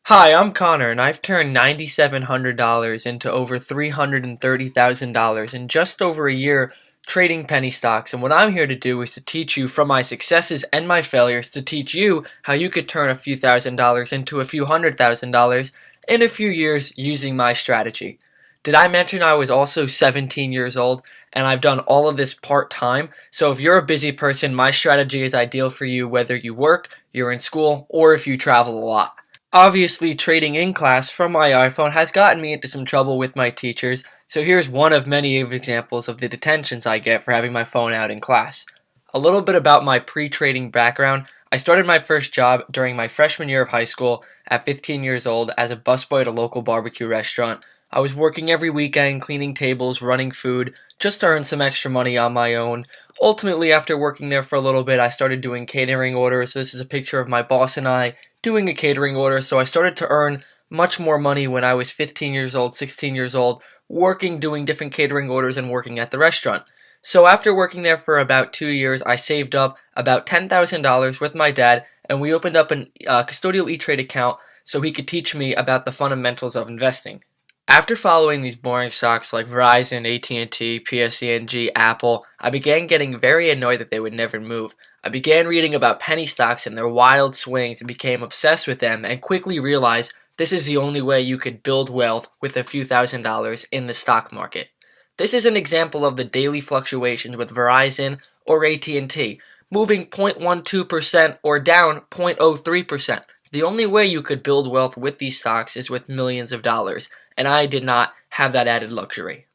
Hi, I'm Connor, and I've turned $9,700 into over $330,000 in just over a year trading penny stocks. And what I'm here to do is to teach you from my successes and my failures to teach you how you could turn a few $1,000s into a few $100,000 in a few years using my strategy. Did I mention I was also 17 years old and I've done all of this part-time? So if you're a busy person, my strategy is ideal for you whether you work, you're in school, or if you travel a lot. Obviously, trading in class from my iPhone has gotten me into some trouble with my teachers, so here's one of many examples of the detentions I get for having my phone out in class. A little bit about my pre-trading background. I started my first job during my freshman year of high school at 15 years old as a busboy at a local barbecue restaurant. I was working every weekend, cleaning tables, running food, just to earn some extra money on my own. Ultimately, after working there for a little bit, I started doing catering orders. This is a picture of my boss and I doing a catering order, so I started to earn much more money when I was 15 years old, 16 years old, working, doing different catering orders, and working at the restaurant. So after working there for about 2 years, I saved up about $10,000 with my dad, and we opened up a custodial E-Trade account so he could teach me about the fundamentals of investing. After following these boring stocks like Verizon, AT&T, PSE&G, Apple, I began getting very annoyed that they would never move. I began reading about penny stocks and their wild swings and became obsessed with them and quickly realized this is the only way you could build wealth with a few $1,000s in the stock market. This is an example of the daily fluctuations with Verizon or AT&T, moving 0.12% or down 0.03%. The only way you could build wealth with these stocks is with millions of dollars, and I did not have that added luxury.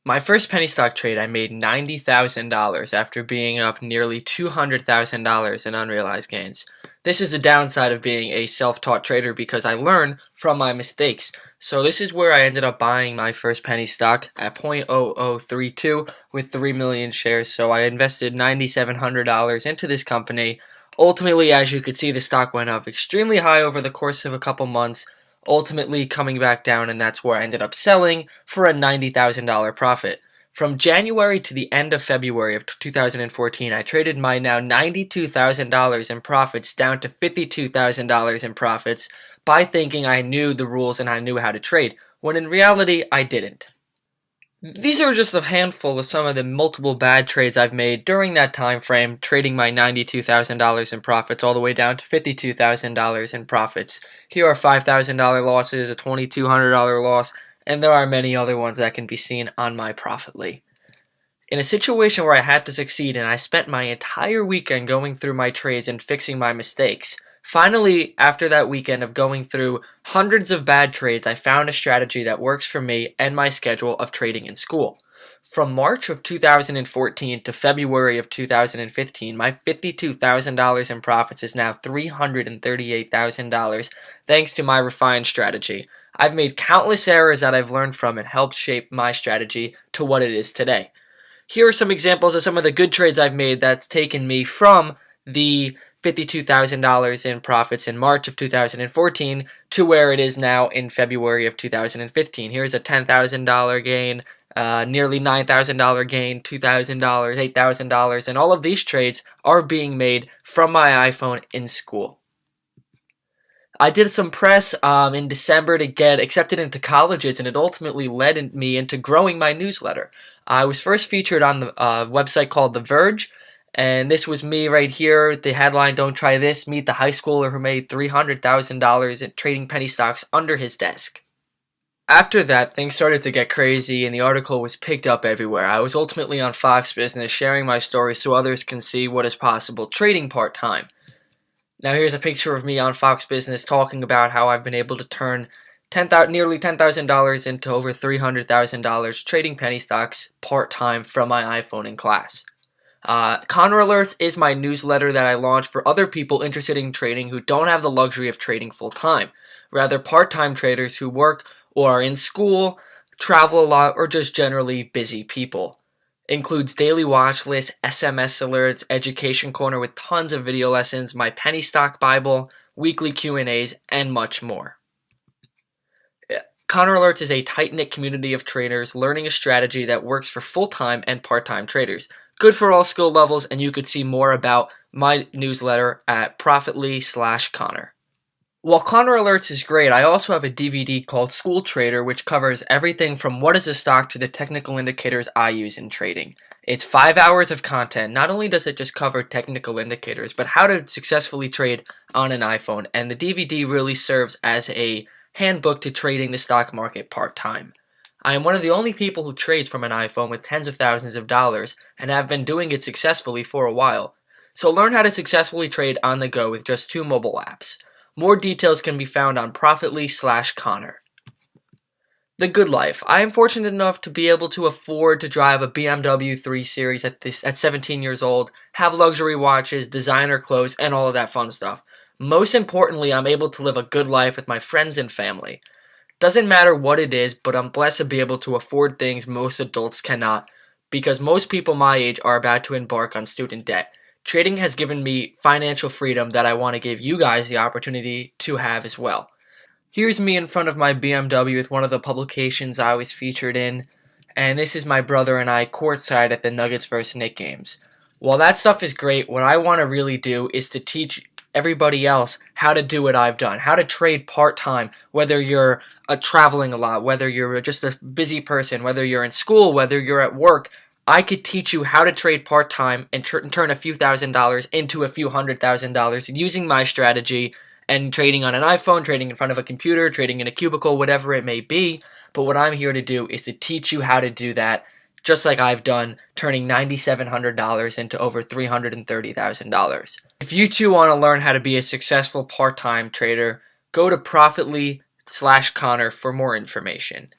My first penny stock trade, I made $90,000 after being up nearly $200,000 in unrealized gains. This is the downside of being a self-taught trader because I learn from my mistakes. So this is where I ended up buying my first penny stock at 0.0032 with 3 million shares. So I invested $9,700 into this company. Ultimately, as you could see, the stock went up extremely high over the course of a couple months, ultimately coming back down, and that's where I ended up selling for a $90,000 profit. From January to the end of February of 2014, I traded my now $92,000 in profits down to $52,000 in profits by thinking I knew the rules and I knew how to trade, when in reality I didn't. These are just a handful of some of the multiple bad trades I've made during that time frame, trading my $92,000 in profits all the way down to $52,000 in profits. Here are $5,000 losses, a $2,200 loss, and there are many other ones that can be seen on my Profitly. In a situation where I had to succeed and I spent my entire weekend going through my trades and fixing my mistakes, finally, after that weekend of going through hundreds of bad trades, I found a strategy that works for me and my schedule of trading in school. From March of 2014 to February of 2015, my $52,000 in profits is now $338,000 thanks to my refined strategy. I've made countless errors that I've learned from and helped shape my strategy to what it is today. Here are some examples of some of the good trades I've made that's taken me from the $52,000 in profits in March of 2014 to where it is now in February of 2015. Here's a $10,000 gain, nearly $9,000 gain, $2,000, $8,000, and all of these trades are being made from my iPhone in school. I did some press in December to get accepted into colleges, and it ultimately led me into growing my newsletter. I was first featured on the website called The Verge, and this was me right here. The headline, "Don't try this, meet the high schooler who made $300,000 in trading penny stocks under his desk." After that, things started to get crazy, and the article was picked up everywhere. I was ultimately on Fox Business sharing my story so others can see what is possible trading part-time. Now here's a picture of me on Fox Business talking about how I've been able to turn nearly $10,000 into over $300,000 trading penny stocks part-time from my iPhone in class. Connor Alerts is my newsletter that I launch for other people interested in trading who don't have the luxury of trading full-time. Rather, part-time traders who work or are in school, travel a lot, or just generally busy people. Includes daily watch lists, SMS alerts, education corner with tons of video lessons, my penny stock Bible, weekly Q&As, and much more. Connor Alerts is a tight-knit community of traders learning a strategy that works for full-time and part-time traders. Good for all skill levels, and you could see more about my newsletter at Profitly/Connor. While Connor Alerts is great, I also have a DVD called School Trader, which covers everything from what is a stock to the technical indicators I use in trading. It's 5 hours of content. Not only does it just cover technical indicators, but how to successfully trade on an iPhone, and the DVD really serves as a handbook to trading the stock market part-time. I am one of the only people who trades from an iPhone with tens of thousands of dollars, and have been doing it successfully for a while. So learn how to successfully trade on the go with just 2 mobile apps. More details can be found on Profitly/Connor. The Good Life. I am fortunate enough to be able to afford to drive a BMW 3 Series at 17 years old, have luxury watches, designer clothes, and all of that fun stuff. Most importantly, I'm able to live a good life with my friends and family. Doesn't matter what it is, but I'm blessed to be able to afford things most adults cannot, because most people my age are about to embark on student debt. Trading has given me financial freedom that I want to give you guys the opportunity to have as well. Here's me in front of my BMW with one of the publications I was featured in, and this is my brother and I courtside at the Nuggets vs. Knicks games. While that stuff is great, what I want to really do is to teach everybody else how to do what I've done, how to trade part-time, whether you're traveling a lot, whether you're just a busy person, whether you're in school, whether you're at work. I could teach you how to trade part-time and turn a few $1,000s into a few $100,000 using my strategy and trading on an iPhone, trading in front of a computer, trading in a cubicle, whatever it may be. But what I'm here to do is to teach you how to do that, just like I've done, turning $9,700 into over $330,000. If you too want to learn how to be a successful part-time trader, go to Profitly/Connor for more information.